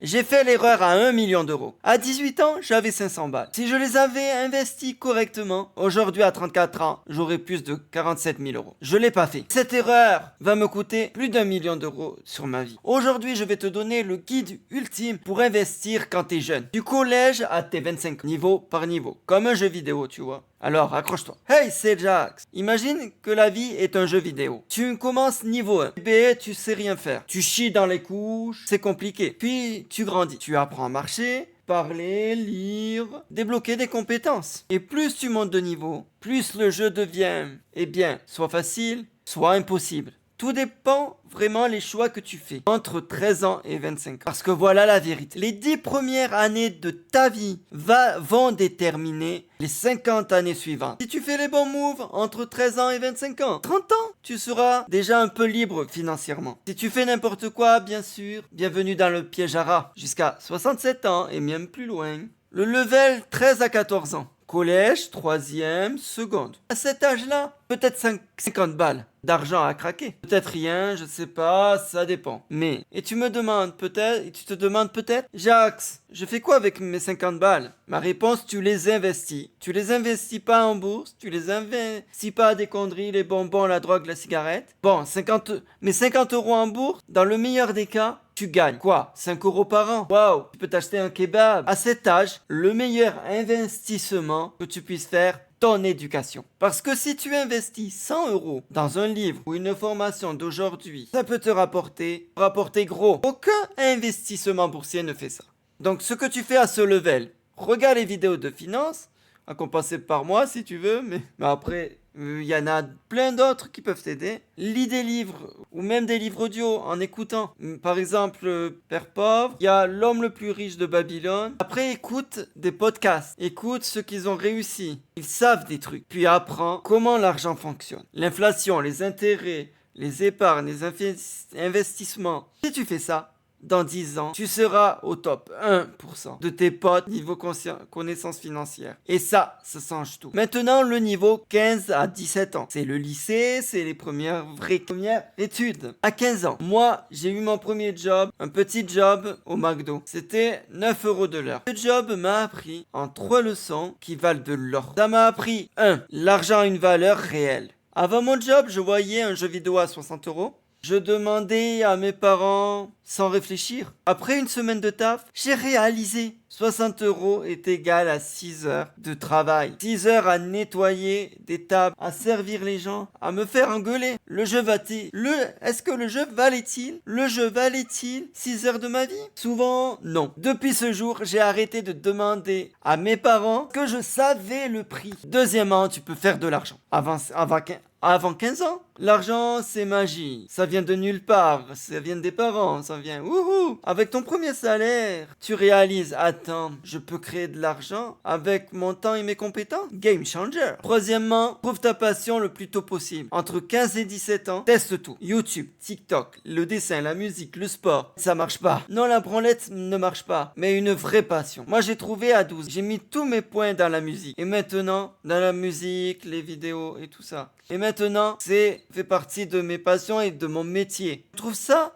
J'ai fait l'erreur à 1 million d'euros. À 18 ans, j'avais 500 balles. Si je les avais investis correctement, aujourd'hui à 34 ans, j'aurais plus de 47 000 euros. Je l'ai pas fait. Cette erreur va me coûter plus d'1 million d'euros sur ma vie. Aujourd'hui, je vais te donner le guide ultime pour investir quand t'es jeune. Du collège à tes 25 ans, niveau par niveau. Comme un jeu vidéo, tu vois. Alors, accroche-toi. Hey, c'est Jax. Imagine que la vie est un jeu vidéo. Tu commences niveau 1. Bébé, tu sais rien faire. Tu chies dans les couches, c'est compliqué. Puis, tu grandis. Tu apprends à marcher, parler, lire, débloquer des compétences. Et plus tu montes de niveau, plus le jeu devient, soit facile, soit impossible. Tout dépend vraiment les choix que tu fais entre 13 ans et 25 ans. Parce que voilà la vérité. Les 10 premières années de ta vie vont déterminer les 50 années suivantes. Si tu fais les bons moves entre 13 ans et 25 ans, 30 ans, tu seras déjà un peu libre financièrement. Si tu fais n'importe quoi, bien sûr, bienvenue dans le piège à rats. Jusqu'à 67 ans et même plus loin. Le level 13 à 14 ans. Collège, troisième, seconde. À cet âge-là, peut-être 50 balles d'argent à craquer. Peut-être rien, je sais pas, ça dépend. Mais, et tu te demandes peut-être, Jax, je fais quoi avec mes 50 balles? Ma réponse, tu les investis. Tu les investis pas en bourse, tu les investis pas à des conneries, les bonbons, la drogue, la cigarette. Bon, 50 euros en bourse, dans le meilleur des cas, tu gagnes quoi? 5 euros par an. Waouh, tu peux t'acheter un kebab. À cet âge, le meilleur investissement que tu puisses faire, ton éducation. Parce que si tu investis 100 euros dans un livre ou une formation d'aujourd'hui, ça peut te rapporter gros. Aucun investissement boursier ne fait ça. Donc ce que tu fais à ce level, regarde les vidéos de finance, à compenser par moi si tu veux, mais après, il y en a plein d'autres qui peuvent t'aider. Lis des livres ou même des livres audio en écoutant. Par exemple, Père Pauvre, il y a L'homme le plus riche de Babylone. Après, écoute des podcasts. Écoute ceux qui ont réussi. Ils savent des trucs. Puis apprends comment l'argent fonctionne. L'inflation, les intérêts, les épargnes, les investissements. Si tu fais ça, dans 10 ans, tu seras au top 1% de tes potes niveau connaissances financières. Et ça change tout. Maintenant, le niveau 15 à 17 ans. C'est le lycée, c'est les premières études. À 15 ans, moi, j'ai eu mon premier job, un petit job au McDo. C'était 9 euros de l'heure. Ce job m'a appris en 3 leçons qui valent de l'or. Ça m'a appris 1. L'argent a une valeur réelle. Avant mon job, je voyais un jeu vidéo à 60 euros. Je demandais à mes parents sans réfléchir. Après une semaine de taf, j'ai réalisé 60 euros est égal à 6 heures de travail. 6 heures à nettoyer des tables, à servir les gens, à me faire engueuler. Est-ce que le jeu valait-il 6 heures de ma vie? Souvent, non. Depuis ce jour, j'ai arrêté de demander à mes parents que je savais le prix. Deuxièmement, tu peux faire de l'argent. Avant 15 ans, l'argent c'est magie, ça vient de nulle part, ça vient des parents, ça vient wouhou. Avec ton premier salaire, tu réalises, attends, je peux créer de l'argent avec mon temps et mes compétences? Game changer. Troisièmement, trouve ta passion le plus tôt possible. Entre 15 et 17 ans, teste tout. YouTube, TikTok, le dessin, la musique, le sport, ça marche pas. Non, la branlette ne marche pas, mais une vraie passion. Moi j'ai trouvé à 12, j'ai mis tous mes points dans la musique. Et maintenant, dans la musique, les vidéos et tout ça. Et maintenant, c'est fait partie de mes passions et de mon métier.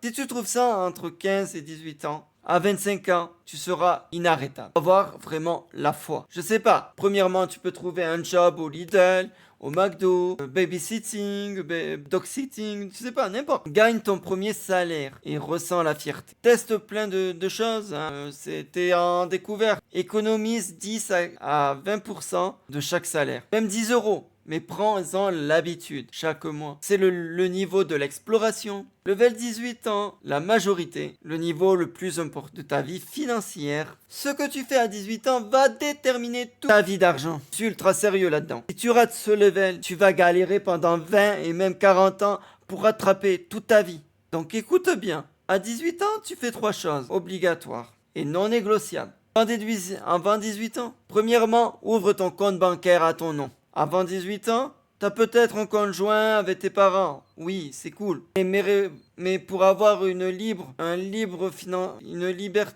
Si tu trouves ça entre 15 et 18 ans, à 25 ans, tu seras inarrêtable. Avoir vraiment la foi. Je sais pas. Premièrement, tu peux trouver un job au Lidl, au McDo, babysitting, dog-sitting, je sais pas, n'importe. Gagne ton premier salaire et ressens la fierté. Teste plein de choses, hein. C'était en découverte. Économise 10 à 20% de chaque salaire. Même 10 euros. Mais prends-en l'habitude chaque mois. C'est le niveau de l'exploration. Level 18 ans, la majorité, le niveau le plus important de ta vie financière. Ce que tu fais à 18 ans va déterminer toute ta vie d'argent. Je suis ultra sérieux là-dedans. Si tu rates ce level, tu vas galérer pendant 20 et même 40 ans pour rattraper toute ta vie. Donc écoute bien. À 18 ans, tu fais 3 choses obligatoires et non négociables. Avant 18 ans, premièrement, ouvre ton compte bancaire à ton nom. Avant 18 ans, t'as peut-être un compte joint avec tes parents. Oui, c'est cool. Mais pour avoir une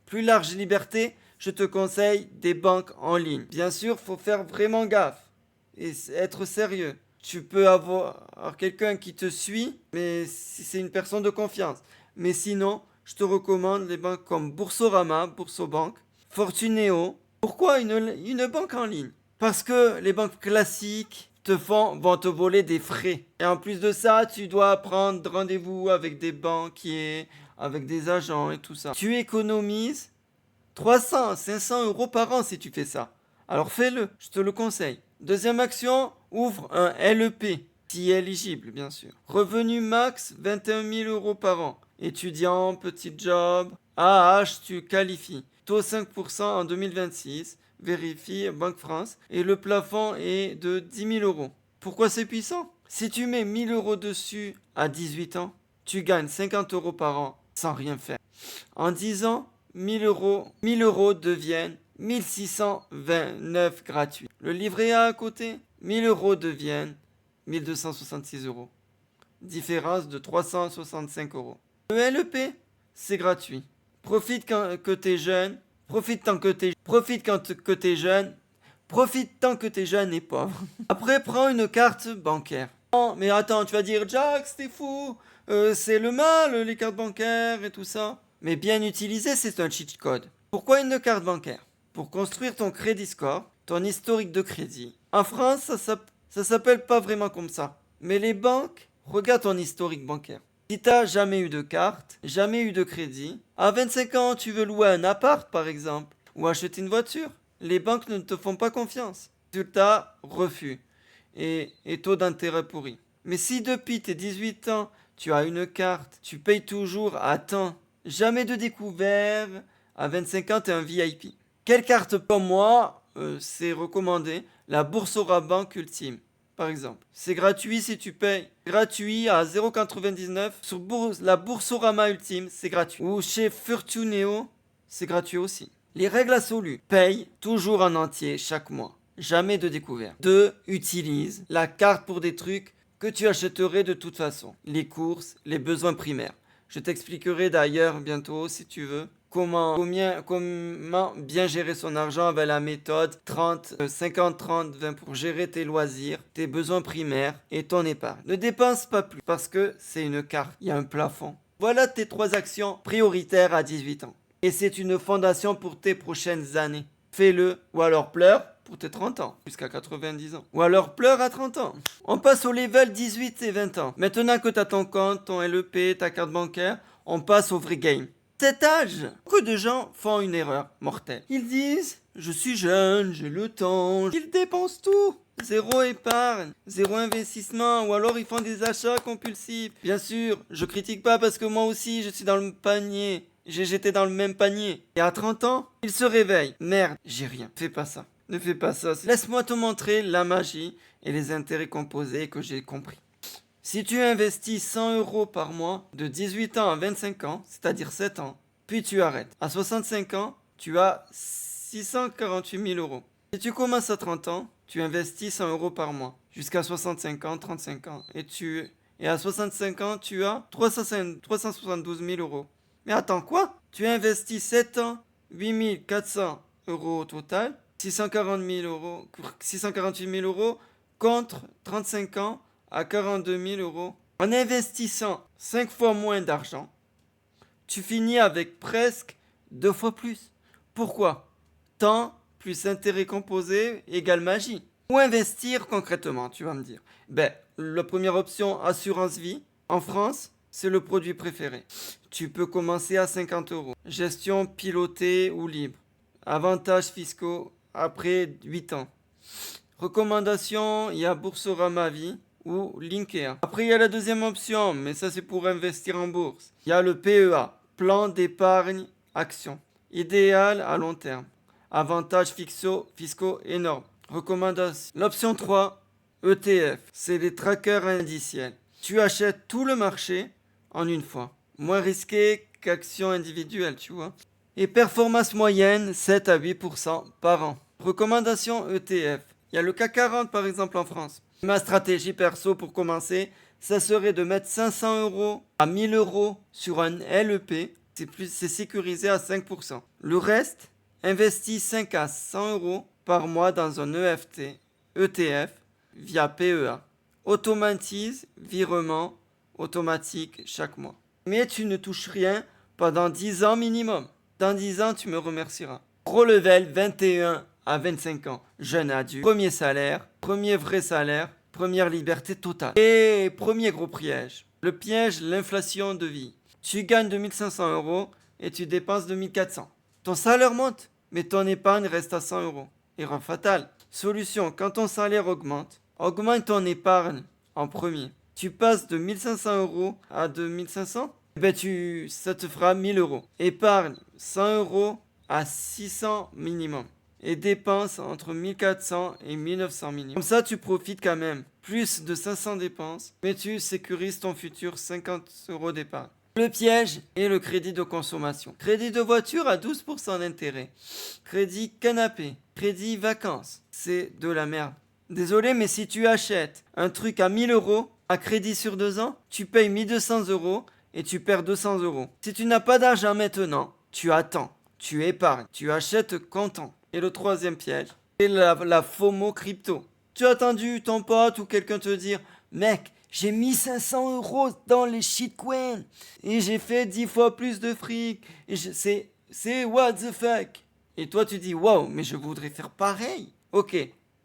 plus large liberté, je te conseille des banques en ligne. Bien sûr, faut faire vraiment gaffe et être sérieux. Tu peux avoir quelqu'un qui te suit, mais si c'est une personne de confiance. Mais sinon, je te recommande les banques comme Boursorama, Boursobank, Fortuneo. Pourquoi une banque en ligne? Parce que les banques classiques vont te voler des frais. Et en plus de ça, tu dois prendre rendez-vous avec des banquiers, avec des agents et tout ça. Tu économises 300, 500 euros par an si tu fais ça. Alors fais-le, je te le conseille. Deuxième action, ouvre un LEP, si éligible bien sûr. Revenu max 21 000 euros par an. Étudiant, petit job, AH, tu qualifies. Taux 5% en 2026, vérifie Banque France. Et le plafond est de 10 000 euros. Pourquoi c'est puissant? Si tu mets 1 000 euros dessus à 18 ans, tu gagnes 50 euros par an sans rien faire. En 10 ans, 1 000 euros deviennent 1629 gratuits. Le livret A à côté, 1 000 euros deviennent 1266 euros. Différence de 365 euros. Le LEP, c'est gratuit. Profite que t'es jeune. Profite tant que t'es jeune. Profite tant que t'es jeune et pauvre. Après, prends une carte bancaire. Non, mais attends, tu vas dire, Jack, c'est fou. C'est le mal, les cartes bancaires et tout ça. Mais bien utilisé, c'est un cheat code. Pourquoi une carte bancaire? Pour construire ton crédit score, ton historique de crédit. En France, ça s'appelle pas vraiment comme ça. Mais les banques regardent ton historique bancaire. Si t'as jamais eu de carte, jamais eu de crédit, à 25 ans, tu veux louer un appart par exemple, ou acheter une voiture, les banques ne te font pas confiance. Résultat, refus. Et taux d'intérêt pourri. Mais si depuis tes 18 ans, tu as une carte, tu payes toujours à temps, jamais de découvert, à 25 ans, tu es un VIP. Quelle carte pour moi, c'est recommandé, la Boursorama Banque Ultime, par exemple. C'est gratuit si tu payes. Gratuit à 0,99. Sur la Boursorama Ultime, c'est gratuit. Ou chez Fortuneo, c'est gratuit aussi. Les règles absolues. Paye toujours en entier chaque mois. Jamais de découvert. 2. Utilise la carte pour des trucs que tu achèterais de toute façon. Les courses, les besoins primaires. Je t'expliquerai d'ailleurs bientôt, si tu veux, comment bien gérer son argent avec la méthode 30, 50, 30, 20 pour gérer tes loisirs, tes besoins primaires et ton épargne. Ne dépense pas plus parce que c'est une carte, il y a un plafond. Voilà tes 3 actions prioritaires à 18 ans. Et c'est une fondation pour tes prochaines années. Fais-le ou alors pleure pour tes 30 ans, jusqu'à 90 ans. Ou alors pleure à 30 ans. On passe au level 18 et 20 ans. Maintenant que tu as ton compte, ton LEP, ta carte bancaire, on passe au vrai game. Cet âge, beaucoup de gens font une erreur mortelle. Ils disent, je suis jeune, j'ai le temps, ils dépensent tout. Zéro épargne, zéro investissement, ou alors ils font des achats compulsifs. Bien sûr, je critique pas parce que moi aussi je suis dans le panier. J'étais dans le même panier. Et à 30 ans, ils se réveillent. Merde, j'ai rien. Fais pas ça. Ne fais pas ça. Laisse-moi te montrer la magie et les intérêts composés que j'ai compris. Si tu investis 100 euros par mois de 18 ans à 25 ans, c'est-à-dire 7 ans, puis tu arrêtes. À 65 ans, tu as 648 000 euros. Si tu commences à 30 ans, tu investis 100 euros par mois. Jusqu'à 65 ans, 35 ans. Et à 65 ans, tu as 372 000 euros. Mais attends, quoi? Tu investis 7 ans, 8 400 euros au total, 648 000 euros contre 35 ans à 42 000 euros. En investissant 5 fois moins d'argent, tu finis avec presque 2 fois plus. Pourquoi? Temps plus intérêt composé égale magie. Où investir concrètement, tu vas me dire? La première option, assurance vie. En France, c'est le produit préféré. Tu peux commencer à 50 euros. Gestion pilotée ou libre. Avantages fiscaux après 8 ans. Recommandation, il y a Boursorama Vie ou Linkea. Après, il y a la deuxième option, mais ça c'est pour investir en bourse. Il y a le PEA, plan d'épargne action. Idéal à long terme. Avantages fiscaux énormes. Recommandation. L'option 3, ETF. C'est les trackers indiciels. Tu achètes tout le marché en une fois. Moins risqué qu'action individuelle, tu vois. Et performance moyenne, 7 à 8% par an. Recommandation ETF. Il y a le CAC 40 par exemple en France. Ma stratégie perso pour commencer, ça serait de mettre 500 euros à 1000 euros sur un LEP. C'est sécurisé à 5%. Le reste, investis 5 à 100 euros par mois dans un ETF via PEA. Automatise virement automatique chaque mois. Mais tu ne touches rien pendant 10 ans minimum. Dans 10 ans, tu me remercieras. Gros level, 21 à 25 ans. Jeune adulte, premier salaire, premier vrai salaire, première liberté totale. Et premier gros piège. Le piège, l'inflation de vie. Tu gagnes 2500 euros et tu dépenses 2400. Ton salaire monte, mais ton épargne reste à 100 euros. Erreur fatale. Solution, quand ton salaire augmente, augmente ton épargne en premier. Tu passes de 1500 euros à 2500, ça te fera 1000 euros. Épargne 100 euros à 600 minimum. Et dépense entre 1400 et 1900 minimum. Comme ça, tu profites quand même. Plus de 500 dépenses, mais tu sécurises ton futur 50 euros d'épargne. Le piège est le crédit de consommation. Crédit de voiture à 12% d'intérêt. Crédit canapé. Crédit vacances. C'est de la merde. Désolé, mais si tu achètes un truc à 1000 euros, à crédit sur 2 ans, tu payes 1200 euros et tu perds 200 euros. Si tu n'as pas d'argent maintenant, tu attends, tu épargnes, tu achètes comptant. Et le troisième piège, c'est la FOMO crypto. Tu as attendu ton pote ou quelqu'un te dire, mec, j'ai mis 500 euros dans les shitcoins et j'ai fait 10 fois plus de fric. Et c'est what the fuck. Et toi tu dis, wow, mais je voudrais faire pareil. Ok,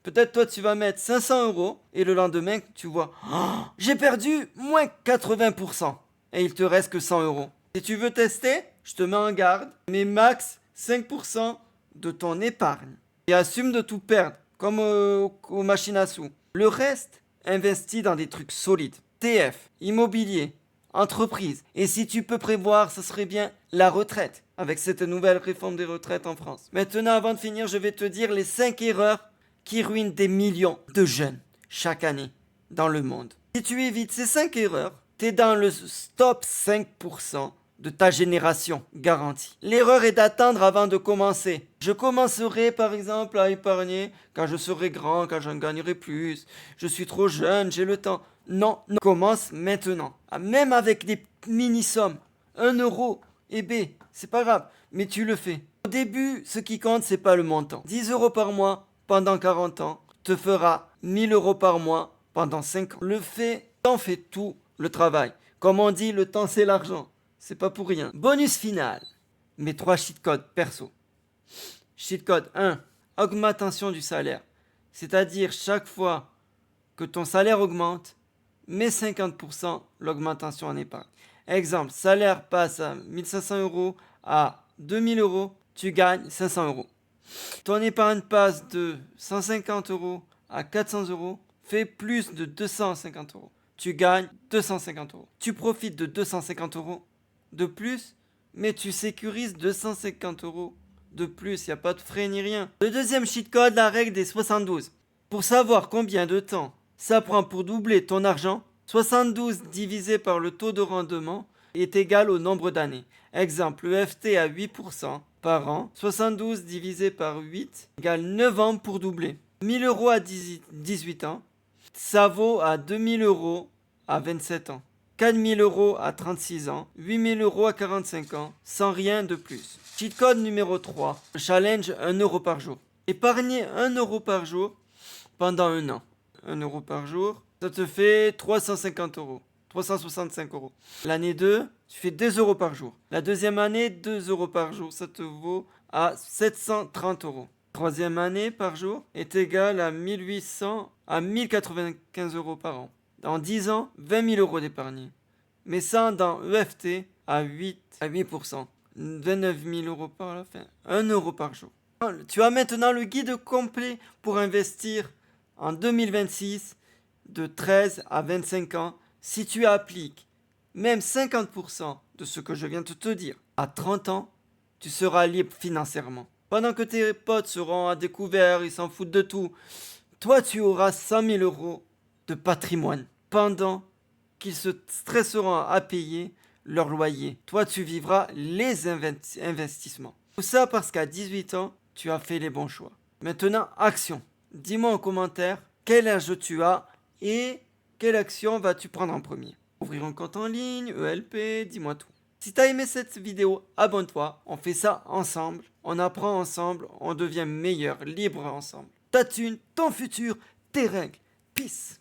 peut-être toi tu vas mettre 500 euros et le lendemain tu vois, oh, j'ai perdu moins 80%. Et il te reste que 100 euros. Si tu veux tester, je te mets en garde, mais max 5% de ton épargne. Et assume de tout perdre, comme aux machines à sous. Le reste, investis dans des trucs solides. TF, immobilier, entreprise. Et si tu peux prévoir, ce serait bien la retraite, avec cette nouvelle réforme des retraites en France. Maintenant, avant de finir, je vais te dire les 5 erreurs qui ruinent des millions de jeunes chaque année dans le monde. Si tu évites ces 5 erreurs, t'es dans le top 5% de ta génération, garantie. L'erreur est d'attendre avant de commencer. Je commencerai par exemple à épargner quand je serai grand, quand j'en gagnerai plus. Je suis trop jeune, j'ai le temps. Non, non. Commence maintenant. Même avec des mini-sommes. 1 euro, c'est pas grave, mais tu le fais. Au début, ce qui compte, c'est pas le montant. 10 euros par mois pendant 40 ans te fera 1000 euros par mois pendant 5 ans. Le fait, t'en fais tout le travail. Comme on dit, le temps c'est l'argent. C'est pas pour rien. Bonus final. Mes 3 cheat codes perso. Cheat code 1. Augmentation du salaire. C'est-à-dire chaque fois que ton salaire augmente, mets 50% l'augmentation en épargne. Exemple, salaire passe à 1500 euros à 2000 euros, tu gagnes 500 euros. Ton épargne passe de 150 euros à 400 euros, fais plus de 250 euros. Tu gagnes 250 euros. Tu profites de 250 euros de plus, mais tu sécurises 250 euros de plus. Il n'y a pas de frais ni rien. Le deuxième cheat code, la règle des 72. Pour savoir combien de temps ça prend pour doubler ton argent, 72 divisé par le taux de rendement est égal au nombre d'années. Exemple, le FT à 8% par an, 72 divisé par 8 égale 9 ans pour doubler. 1000 euros à 18 ans, ça vaut à 2000 euros à 27 ans. 4000 euros à 36 ans, 8000 euros à 45 ans, sans rien de plus. Cheat code numéro 3, challenge 1 euro par jour. Épargner 1 euro par jour pendant 1 an. 1 euro par jour, ça te fait 350 euros. 365 euros. L'année 2, tu fais 2 euros par jour. La deuxième année, 2 euros par jour, ça te vaut à 730 euros. Troisième année par jour est égal à 1800 à 1095 euros par an. Dans 10 ans, 20 000 euros d'épargne. Mais ça, dans EFT, à 8%. 29 000 euros par la fin. 1 euro par jour. Tu as maintenant le guide complet pour investir en 2026 de 13 à 25 ans. Si tu appliques même 50% de ce que je viens de te dire, à 30 ans, tu seras libre financièrement. Pendant que tes potes seront à découvert, ils s'en foutent de tout, toi tu auras 100 000 euros de patrimoine pendant qu'ils se stresseront à payer leur loyer. Toi tu vivras les investissements. Tout ça parce qu'à 18 ans, tu as fait les bons choix. Maintenant, action. Dis-moi en commentaire quel âge tu as et quelle action vas-tu prendre en premier. Ouvrir un compte en ligne, ELP, dis-moi tout. Si tu as aimé cette vidéo, abonne-toi, on fait ça ensemble, on apprend ensemble, on devient meilleur, libre ensemble. Ta thune, ton futur, tes règles. Peace.